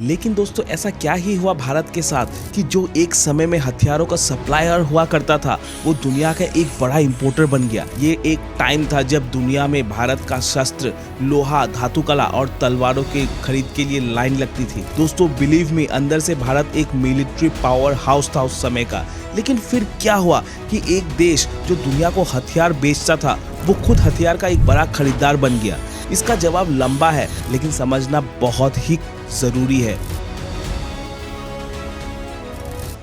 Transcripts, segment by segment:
लेकिन दोस्तों ऐसा क्या ही हुआ भारत के साथ कि जो एक समय में हथियारों का सप्लायर हुआ करता था वो दुनिया का एक बड़ा इंपोर्टर बन गया। ये एक टाइम था जब दुनिया में भारत का शस्त्र, लोहा, धातु कला और तलवारों के खरीद के लिए लाइन लगती थी। दोस्तों बिलीव मी, अंदर से भारत एक मिलिट्री पावर हाउस था उस समय का। लेकिन फिर क्या हुआ कि एक देश जो दुनिया को हथियार बेचता था वो खुद हथियार का एक बड़ा खरीदार बन गया। इसका जवाब लंबा है लेकिन समझना बहुत ही जरूरी है।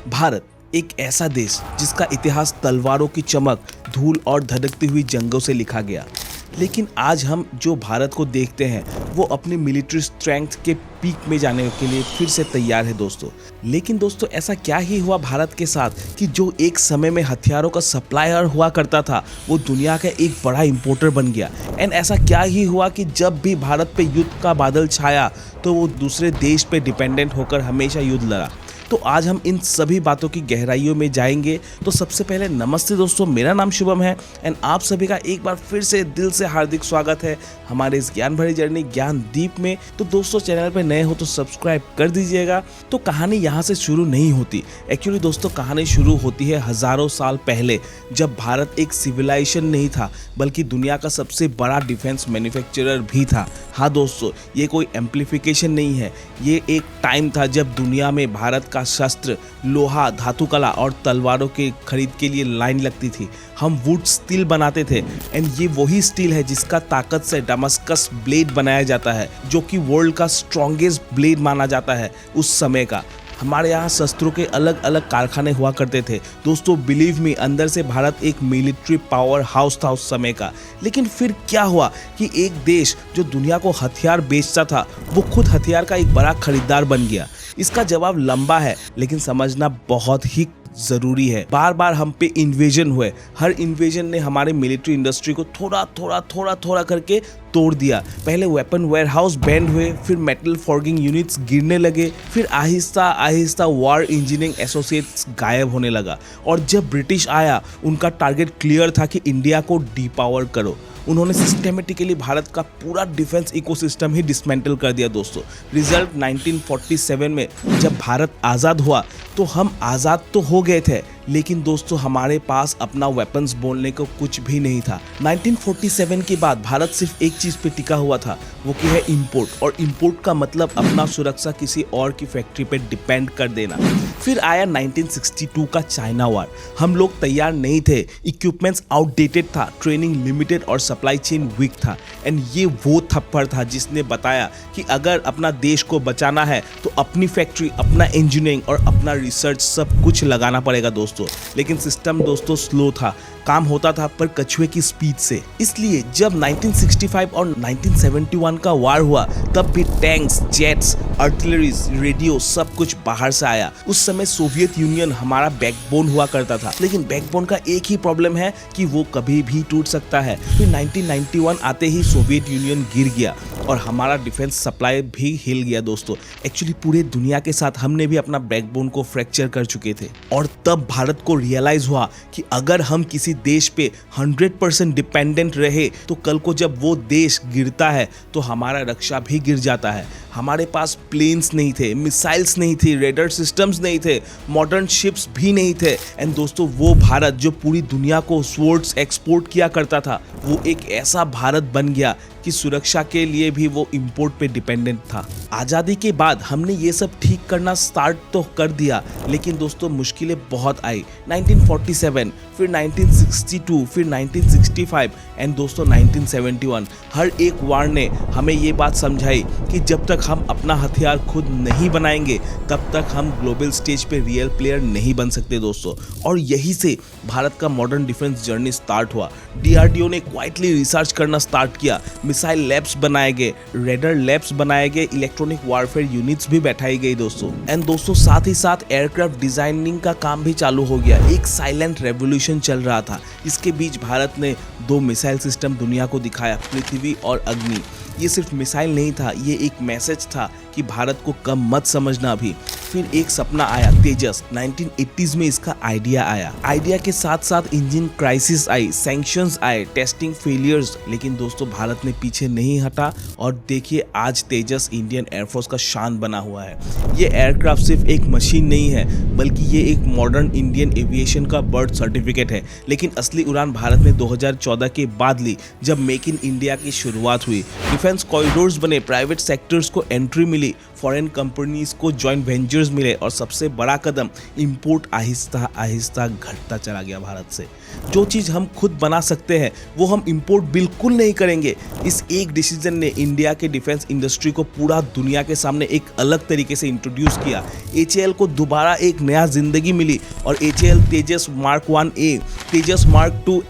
भारत एक ऐसा देश जिसका इतिहास तलवारों की चमक, धूल और धड़कती हुई जंगों से लिखा गया। लेकिन आज हम जो भारत को देखते हैं वो अपनी मिलिट्री स्ट्रेंथ के पीक में जाने के लिए फिर से तैयार है दोस्तों। लेकिन दोस्तों ऐसा क्या ही हुआ भारत के साथ कि जो एक समय में हथियारों का सप्लायर हुआ करता था वो दुनिया का एक बड़ा इंपोर्टर बन गया। एंड ऐसा क्या ही हुआ कि जब भी भारत पे युद्ध का बादल छाया तो वो दूसरे देश पे डिपेंडेंट होकर हमेशा युद्ध लड़ा। तो आज हम इन सभी बातों की गहराइयों में जाएंगे। तो सबसे पहले नमस्ते दोस्तों, मेरा नाम शुभम है एंड आप सभी का एक बार फिर से दिल से हार्दिक स्वागत है हमारे इस ज्ञान भरी जर्नी ज्ञान दीप में। तो दोस्तों चैनल पे नए हो तो सब्सक्राइब कर दीजिएगा। तो कहानी यहाँ से शुरू नहीं होती। एक्चुअली दोस्तों कहानी शुरू होती है हजारों साल पहले, जब भारत एक सिविलाइजेशन नहीं था बल्कि दुनिया का सबसे बड़ा डिफेंस मैन्युफैक्चरर भी था। हाँ दोस्तों, ये कोई एम्प्लीफिकेशन नहीं है, ये एक टाइम था जब दुनिया में भारत का शस्त्र, लोहा, धातु कला और तलवारों के खरीद के लिए लाइन लगती थी। हम वुड स्टील बनाते थे एंड ये वही स्टील है जिसका ताकत से डमास्कस ब्लेड बनाया जाता है, जो कि वर्ल्ड का स्ट्रॉन्गेस्ट ब्लेड माना जाता है उस समय का। हमारे यहाँ शस्त्रों के अलग अलग कारखाने हुआ करते थे। दोस्तों बिलीव मी, अंदर से भारत एक मिलिट्री पावर हाउस था उस समय का। लेकिन फिर क्या हुआ कि एक देश जो दुनिया को हथियार बेचता था वो खुद हथियार का एक बड़ा खरीदार बन गया। इसका जवाब लंबा है लेकिन समझना बहुत ही जरूरी है। बार बार हम पे इन्वेजन हुए, हर इन्वेजन ने हमारे मिलिट्री इंडस्ट्री को थोड़ा करके तोड़ दिया। पहले वेपन वेयरहाउस बैंड हुए, फिर मेटल फॉर्गिंग यूनिट्स गिरने लगे, फिर आहिस्ता आहिस्ता वार इंजीनियरिंग एसोसिएट्स गायब होने लगा। और जब ब्रिटिश आया उनका टारगेट क्लियर था कि इंडिया को डीपावर करो। उन्होंने सिस्टेमेटिकली भारत का पूरा डिफेंस इकोसिस्टम ही डिसमेंटल कर दिया दोस्तों। रिजल्ट 1947 में जब भारत आज़ाद हुआ तो हम आज़ाद तो हो गए थे लेकिन दोस्तों हमारे पास अपना वेपन्स बोलने को कुछ भी नहीं था। 1947 के बाद भारत सिर्फ एक चीज़ पे टिका हुआ था, वो कि है इंपोर्ट। और इंपोर्ट का मतलब अपना सुरक्षा किसी और की फैक्ट्री पे डिपेंड कर देना। फिर आया 1962 का चाइना वार। हम लोग तैयार नहीं थे, इक्विपमेंट्स आउटडेटेड था, ट्रेनिंग लिमिटेड और सप्लाई चेन वीक था। एंड ये वो थप्पड़ था जिसने बताया कि अगर अपना देश को बचाना है तो अपनी फैक्ट्री, अपना इंजीनियरिंग और अपना रिसर्च सब कुछ लगाना पड़ेगा दोस्तों। लेकिन सिस्टम दोस्तों स्लो था, काम होता था पर कछुए की स्पीड से। इसलिए जब 1965 और 1971 का वार हुआ तब भी टैंक्स, जेट्स, आर्टिलरीज, रेडियो सब कुछ बाहर से आया। उस समय सोवियत यूनियन हमारा बैकबोन हुआ करता था, लेकिन बैकबोन का एक ही प्रॉब्लम है कि वो कभी भी टूट सकता है। फिर 1991 आते ही सोवियत यूनियन गिर गया और हमारा डिफेंस सप्लाई भी हिल गया दोस्तों। एक्चुअली पूरे दुनिया के साथ हमने भी अपना बैकबोन को फ्रैक्चर कर चुके थे। और तब भारत को रियलाइज हुआ कि अगर हम किसी देश पे 100% डिपेंडेंट रहे तो कल को जब वो देश गिरता है तो हमारा रक्षा भी गिर जाता है। हमारे पास प्लेन्स नहीं थे, मिसाइल्स नहीं थी, रेडर सिस्टम्स नहीं थे, मॉडर्न शिप्स भी नहीं थे। एंड दोस्तों वो भारत जो पूरी दुनिया को स्वर्ड्स एक्सपोर्ट किया करता था वो एक ऐसा भारत बन गया कि सुरक्षा के लिए भी वो इंपोर्ट पे डिपेंडेंट था। आज़ादी के बाद हमने ये सब ठीक करना स्टार्ट तो कर दिया लेकिन दोस्तों मुश्किलें बहुत आई। 1947, फिर 1962, फिर 1965 एंड दोस्तों 1971। हर एक वार ने हमें ये बात समझाई कि जब तक हम अपना हथियार खुद नहीं बनाएंगे तब तक हम ग्लोबल स्टेज पे रियल प्लेयर नहीं बन सकते दोस्तों। और यही से भारत का मॉडर्न डिफेंस जर्नी स्टार्ट हुआ। DRDO ने क्वाइटली रिसर्च करना स्टार्ट किया, मिसाइल लैब्स बनाए गए, रेडर लैब्स बनाए गए, इलेक्ट्रॉनिक वारफेयर यूनिट्स भी बैठाई गई दोस्तों। एंड दोस्तों साथ ही साथ एयरक्राफ्ट डिजाइनिंग का काम भी चालू हो गया। एक साइलेंट रेवोल्यूशन चल रहा था। इसके बीच भारत ने 2 मिसाइल सिस्टम दुनिया को दिखाया, पृथ्वी और अग्नि। ये सिर्फ मिसाइल नहीं था, ये एक मैसेज था कि भारत को कम मत समझना अभी। फिर एक सपना आया तेजस। 1980s में इसका आइडिया आया। आइडिया के साथ साथ इंजन क्राइसिस आई, सैंक्शंस आए, टेस्टिंग फेलियर्स, लेकिन दोस्तों भारत ने पीछे नहीं हटा और देखिए आज तेजस इंडियन एयरफोर्स का शान बना हुआ है। ये एयरक्राफ्ट सिर्फ एक मशीन नहीं है बल्कि ये एक मॉडर्न इंडियन एविएशन का बर्थ सर्टिफिकेट है। लेकिन असली उड़ान भारत ने 2014 के बाद ली, जब मेक इन इंडिया की शुरुआत हुई। डिफेंस कॉरिडोर्स बने, प्राइवेट सेक्टर्स को एंट्री मिली, फॉरेन कंपनीज को जॉइंट वेंचर्स मिले और सबसे बड़ा कदम इंपोर्ट आहिस्ता आहिस्ता घटता चला गया भारत से। जो चीज़ हम खुद बना सकते हैं वो हम इंपोर्ट बिल्कुल नहीं करेंगे। इस एक डिसीजन ने इंडिया के डिफेंस इंडस्ट्री को पूरा दुनिया के सामने एक अलग तरीके से इंट्रोड्यूस किया। एचएएल को दोबारा एक नया जिंदगी मिली और एचएएल तेजस मार्क 1A, तेजस मार्क 2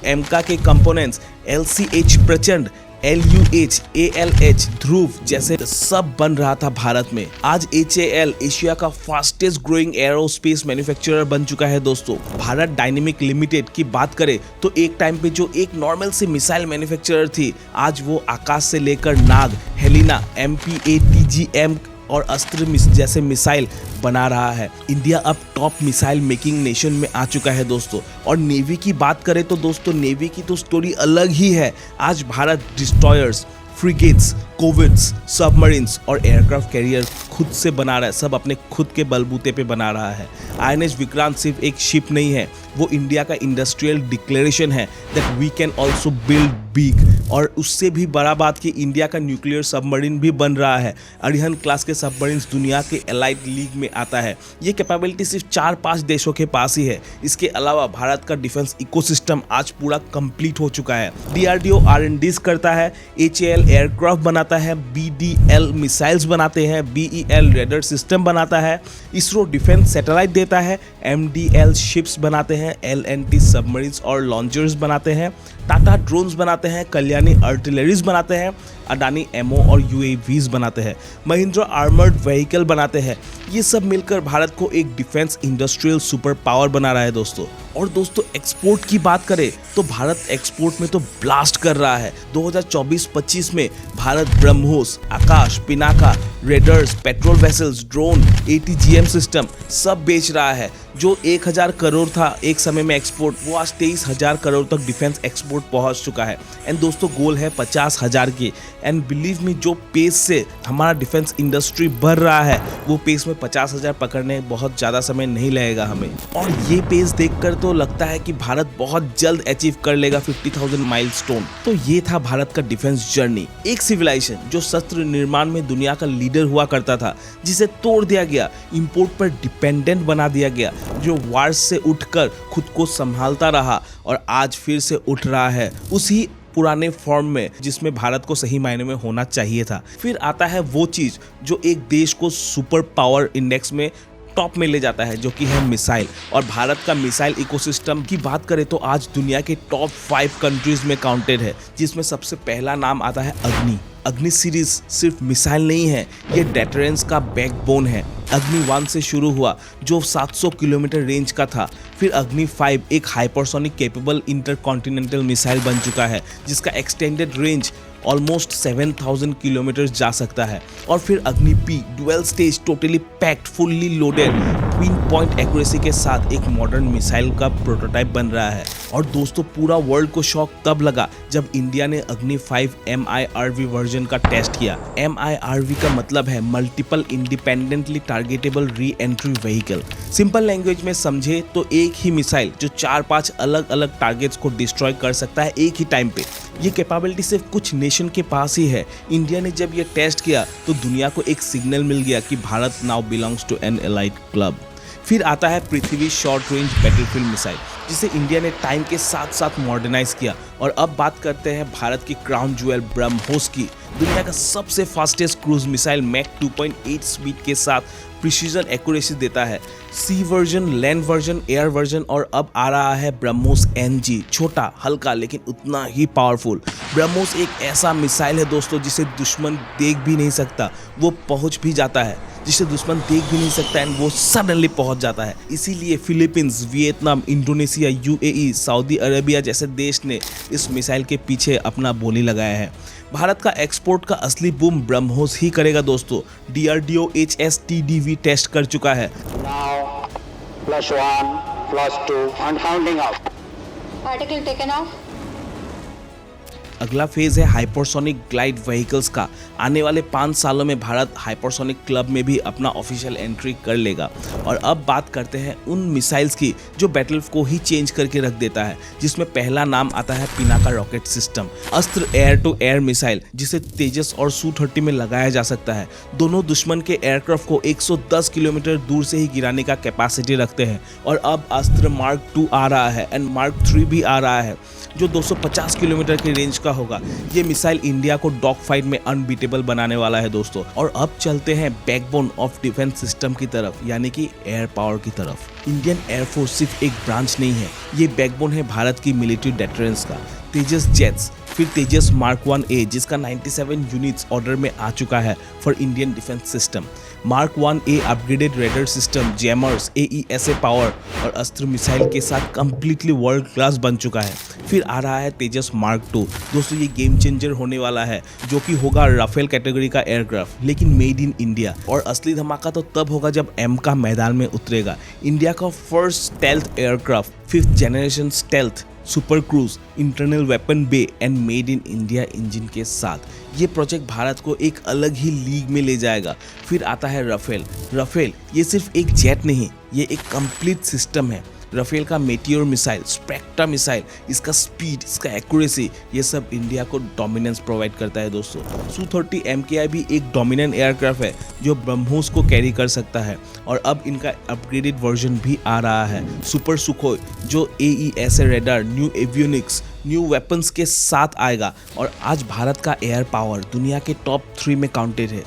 एमका के कंपोनेंट्स, LCH प्रचंड, LUH, ALH, ध्रुव जैसे सब बन रहा था भारत में। आज HAL एशिया का फास्टेस्ट ग्रोइंग एरोस्पेस मैन्युफैक्चरर बन चुका है दोस्तों। भारत डायनेमिक लिमिटेड की बात करें तो एक टाइम पे जो एक नॉर्मल सी मिसाइल मैन्युफैक्चरर थी, आज वो आकाश से लेकर नाग, हेलिना, MPATGM और अस्त्र जैसे मिसाइल बना रहा है। इंडिया अब टॉप मिसाइल मेकिंग नेशन में आ चुका है दोस्तों। और नेवी की बात करें तो दोस्तों नेवी की तो स्टोरी अलग ही है। आज Bharat destroyers, frigates, Covids, submarines और एयरक्राफ्ट कैरियर खुद से बना रहा है, सब अपने खुद के बलबूते पे बना रहा है। INS विक्रांत सिर्फ एक शिप नहीं है, वो इंडिया का इंडस्ट्रियल डिक्लेरेशन है that we can also build big. और उससे भी बड़ा बात कि इंडिया का न्यूक्लियर सबमरीन भी बन रहा है। अरिहंत क्लास के सबमरीन्स दुनिया के एलाइड लीग में आता है। ये कैपेबिलिटी सिर्फ 4-5 देशों के पास ही है। इसके अलावा भारत का डिफेंस इकोसिस्टम आज पूरा कंप्लीट हो चुका है। DRDO R&Ds करता है, HAL एयरक्राफ्ट बनाता है, BDL मिसाइल्स बनाते हैं, BEL रेडर सिस्टम बनाता है, इसरो डिफेंस सैटेलाइट देता है, MDL शिप्स बनाते हैं, LNT सबमरीन्स और लॉन्चर्स बनाते हैं, टाटा ड्रोन्स बनाते हैं, कल्याणी आर्टिलरीज बनाते हैं, अडानी एमओ और UAVs बनाते हैं, महिंद्रा आर्मर्ड व्हीकल बनाते हैं। ये सब मिलकर भारत को एक डिफेंस इंडस्ट्रियल सुपर पावर बना रहा है दोस्तों। और दोस्तों एक्सपोर्ट की बात करें तो भारत एक्सपोर्ट में तो ब्लास्ट कर रहा है। 2024-25 में Bharat BrahMos, Akash, Pinaka, radars, patrol vessels, drone, ATGM system सब बेच रहा है। जो 1000 करोड़ था एक समय में एक्सपोर्ट, वो आज 23,000 करोड़ तक डिफेंस एक्सपोर्ट पहुंच चुका है। एंड दोस्तों गोल है 50,000 की। एंड बिलीव मी, जो पेस से हमारा डिफेंस इंडस्ट्री बढ़ रहा है वो पेस में 50,000 पकड़ने बहुत ज़्यादा समय नहीं लगेगा हमें। और ये पेस देखकर तो लगता है कि भारत बहुत जल्द अचीव कर लेगा 50,000 माइलस्टोन। तो ये था भारत का डिफेंस जर्नी। एक सिविलाइजेशन जो शस्त्र निर्माण में दुनिया का लीडर हुआ करता था, जिसे तोड़ दिया गया, इंपोर्ट पर डिपेंडेंट बना दिया गया, जो वार्स से उठकर खुद को संभालता रहा और आज फिर से उठ रहा है उसी पुराने फॉर्म में जिसमें भारत को सही मायने में होना चाहिए था। फिर आता है वो चीज जो एक देश को सुपर पावर इंडेक्स में टॉप में ले जाता है, जो कि है मिसाइल। और भारत का मिसाइल इकोसिस्टम की बात करें तो आज दुनिया के टॉप 5 कंट्रीज में काउंटेड है, जिसमें सबसे पहला नाम आता है अग्नि। अग्नि सीरीज सिर्फ मिसाइल नहीं है, ये डेटरेंस का बैकबोन है। अग्नि 1 से शुरू हुआ जो 700 किलोमीटर रेंज का था। फिर अग्नि 5 एक हाइपरसोनिक कैपेबल इंटरकॉन्टिनेंटल मिसाइल बन चुका है, जिसका एक्सटेंडेड रेंज ऑलमोस्ट 7000 किलोमीटर जा सकता है। और फिर अग्नि P dual stage, totally packed, fully loaded, pin point accuracy के साथ एक मॉडर्न मिसाइल का प्रोटोटाइप बन रहा है। और दोस्तों पूरा वर्ल्ड को शॉक तब लगा जब इंडिया ने अग्नि 5 MIRV वर्जन का टेस्ट किया। MIRV का मतलब है multiple independently targetable re entry vehicle. Simple language में समझे तो एक ही मिसाइल जो 4-5 अलग अलग टारगेट्स को डिस्ट्रॉय कर सकता है एक ही टाइम पे। ये कैपेबिलिटी सिर्फ कुछ नेशन के पास ही है। इंडिया ने जब ये टेस्ट किया तो दुनिया को एक सिग्नल मिल गया कि Bharat now belongs to an elite club. फिर आता है Prithvi short range battlefield missile, जिसे इंडिया ने टाइम के साथ साथ मॉडर्नाइज किया। और अब बात करते हैं भारत की क्राउन ज्वेल ब्रह्मोस की, दुनिया का सबसे fastest cruise missile Mach 2.8 speed के साथ प्रिसीजन एक्यूरेसी देता है। Sea version, land version, air version और अब आ रहा है ब्रह्मोस NG, छोटा, हल्का लेकिन उतना ही पावरफुल। ब्रह्मोस एक ऐसा मिसाइल है दोस्तों जिसे दुश्मन देख भी नहीं सकता, वो पहुंच भी जाता है। जिसे दुश्मन देख भी नहीं सकता एंड वो सडनली पहुंच जाता है। इसीलिए Philippines, Vietnam, Indonesia, UAE, Saudi Arabia जैसे देश ने इस मिसाइल के पीछे अपना बोली लगाया है। भारत का एक्सपोर्ट का असली बूम ब्रह्मोस ही करेगा दोस्तों। डीआरडीओ HSTDV टेस्ट कर चुका है। Now, +1, +2, and counting up. Article taken off. अगला फेज है हाइपरसोनिक ग्लाइड व्हीकल्स का। आने वाले 5 सालों में भारत हाइपरसोनिक क्लब में भी अपना ऑफिशियल एंट्री कर लेगा। और अब बात करते हैं उन मिसाइल्स की जो बैटलफील्ड को ही चेंज करके रख देता है, जिसमें पहला नाम आता है पिनाका रॉकेट सिस्टम। अस्त्र एयर टू एयर मिसाइल जिसे तेजस और Su-30 में लगाया जा सकता है। दोनों दुश्मन के एयरक्राफ्ट को 110 किलोमीटर दूर से ही गिराने का कैपेसिटी रखते हैं। और अब अस्त्र मार्क 2 आ रहा है एंड मार्क 3 भी आ रहा है जो 250 किलोमीटर की रेंज का होगा। ये मिसाइल इंडिया को डॉग फाइट में अनबीटेबल बनाने वाला है दोस्तों। और अब चलते हैं बैकबोन ऑफ डिफेंस सिस्टम की तरफ, यानी कि एयर पावर की तरफ। इंडियन एयरफोर्स सिर्फ एक ब्रांच नहीं है, ये बैकबोन है भारत की मिलिट्री डेटरेंस का। तेजस जेट्स, फिर तेजस मार्क 1A जिसका 97 यूनिट्स ऑर्डर में आ चुका है for Indian defence system. Mark 1A upgraded raider system, jammers, AESA power और अस्त्र मिसाइल के साथ कंप्लीटली वर्ल्ड क्लास बन चुका है। फिर आ रहा है तेजस मार्क 2। दोस्तों ये गेम चेंजर होने वाला है, जो कि होगा राफेल कैटेगरी का एयरक्राफ्ट लेकिन मेड इन इंडिया। और असली धमाका तो तब होगा जब M का मैदान में उतरेगा। इंडिया का first stealth aircraft, 5th generation stealth super cruise, internal weapon bay and made in India engine के साथ। ये प्रोजेक्ट भारत को एक अलग ही लीग में ले जाएगा। फिर आता है राफेल। राफेल ये सिर्फ एक जेट नहीं, ये एक कंप्लीट सिस्टम है। राफेल का मेटियोर मिसाइल, स्पेक्ट्रा मिसाइल, इसका स्पीड, इसका एक्यूरेसी, ये सब इंडिया को डोमिनेंस प्रोवाइड करता है दोस्तों। Su-30 MKI भी एक डोमिनेंट एयरक्राफ्ट है जो ब्रह्मोस को कैरी कर सकता है। और अब इनका अपग्रेडेड वर्जन भी आ रहा है, सुपर सुखोई, जो AESA radar, new avionics, new weapons के साथ आएगा। और आज भारत का एयर पावर दुनिया के टॉप 3 में काउंटेड है।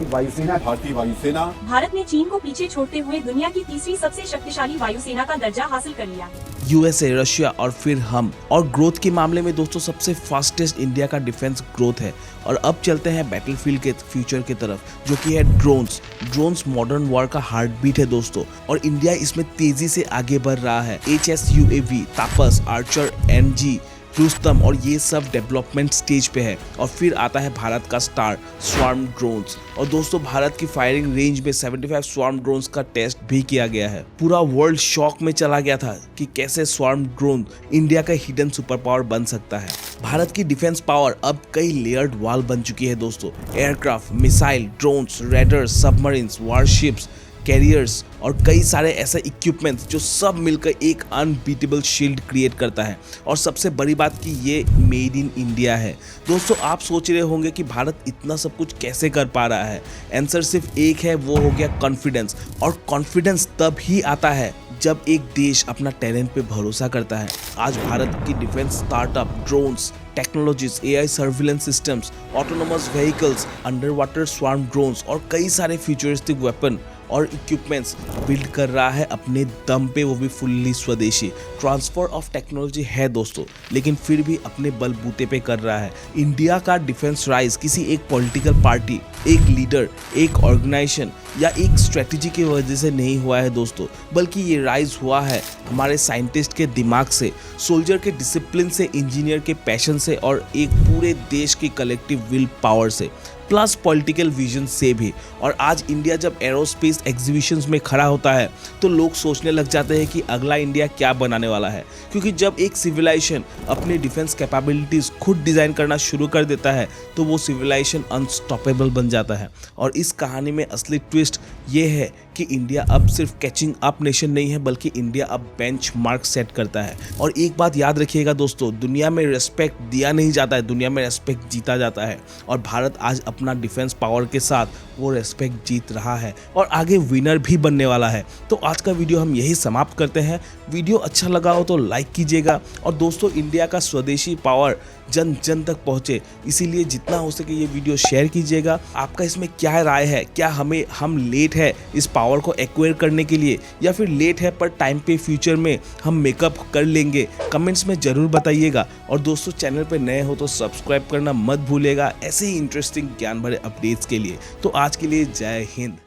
भारतीय वायुसेना भारत ने चीन को पीछे छोड़ते हुए दुनिया की तीसरी सबसे शक्तिशाली वायुसेना का दर्जा हासिल कर लिया। USA, रशिया और फिर हम। और ग्रोथ के मामले में दोस्तों सबसे फास्टेस्ट इंडिया का डिफेंस ग्रोथ है। और अब चलते हैं बैटलफील्ड के फ्यूचर की तरफ, जो कि है ड्रोन्स। ड्रोन्स मॉडर्न वॉर का हार्ट बीट है दोस्तों, और इंडिया इसमें तेजी से आगे बढ़ रहा है। HSUAV, तापस, आर्चर, NG, रुस्तम और ये सब डेवलपमेंट स्टेज पे है। और फिर आता है भारत का स्टार, स्वार्म ड्रोन्स। और दोस्तों भारत की फायरिंग रेंज में 75 स्वार्म ड्रोन्स का टेस्ट भी किया गया है। पूरा वर्ल्ड शॉक में चला गया था कि कैसे स्वार्म ड्रोन इंडिया का हिडन सुपर पावर बन सकता है। भारत की डिफेंस पावर अब कई लेयर्ड वॉल बन चुकी है दोस्तों। Aircraft, missile, drones, radars, submarines, warships, carriers और कई सारे ऐसे इक्विपमेंट्स जो सब मिलकर एक अनबीटेबल शील्ड क्रिएट करता है। और सबसे बड़ी बात कि ये मेड इन इंडिया है। दोस्तों आप सोच रहे होंगे कि भारत इतना सब कुछ कैसे कर पा रहा है। आंसर सिर्फ एक है, वो हो गया कॉन्फिडेंस। और कॉन्फिडेंस तब ही आता है जब एक देश अपना टैलेंट पे भरोसा करता है। आज भारत की defence startup, drones technologies, AI surveillance systems, autonomous vehicles, under water swarm drones और कई सारे फ्यूचरिस्टिक वेपन और इक्विपमेंट्स बिल्ड कर रहा है अपने दम पे, वो भी फुल्ली स्वदेशी। ट्रांसफर ऑफ टेक्नोलॉजी है दोस्तों, लेकिन फिर भी अपने बलबूते पे कर रहा है। इंडिया का डिफेंस राइज किसी एक पॉलिटिकल पार्टी, एक लीडर, एक ऑर्गेनाइजेशन या एक स्ट्रेटेजी की वजह से नहीं हुआ है दोस्तों, बल्कि ये राइज हुआ है हमारे साइंटिस्ट के दिमाग से, सोल्जर के डिसिप्लिन से, इंजीनियर के पैशन से और एक पूरे देश की कलेक्टिव विल पावर से, प्लस पॉलिटिकल विजन से भी। और आज इंडिया जब एरोस्पेस एग्जीबिशंस में खड़ा होता है तो लोग सोचने लग जाते हैं कि अगला इंडिया क्या बनाने वाला है। क्योंकि जब एक सिविलाइजेशन अपनी डिफेंस कैपेबिलिटीज खुद डिजाइन करना शुरू कर देता है तो वो सिविलाइजेशन अनस्टॉपेबल बन जाता है। और इस कहानी में असली ट्विस्ट ये है कि इंडिया अब सिर्फ कैचिंग अप नेशन नहीं है, बल्कि इंडिया अब बेंचमार्क सेट करता है। और एक बात याद रखिएगा दोस्तों, दुनिया में रेस्पेक्ट दिया नहीं जाता है, दुनिया में रेस्पेक्ट जीता जाता है। और भारत आज अपना डिफेंस पावर के साथ वो रेस्पेक्ट जीत रहा है और आगे विनर भी बनने वाला है। तो आज का वीडियो हम यही समाप्त करते हैं। वीडियो अच्छा लगा हो तो लाइक कीजिएगा। और दोस्तों इंडिया का स्वदेशी पावर जन जन तक पहुंचे, इसीलिए जितना हो सके ये वीडियो शेयर कीजिएगा। आपका इसमें क्या राय है? क्या हम लेट है इस पावर को एक्वायर करने के लिए, या फिर लेट है पर टाइम पे फ्यूचर में हम मेकअप कर लेंगे? कमेंट्स में जरूर बताइएगा। और दोस्तों चैनल पे नए हो तो सब्सक्राइब करना मत भूलिएगा ऐसे ही इंटरेस्टिंग ज्ञान भरे अपडेट्स के लिए। तो आज के लिए जय हिंद।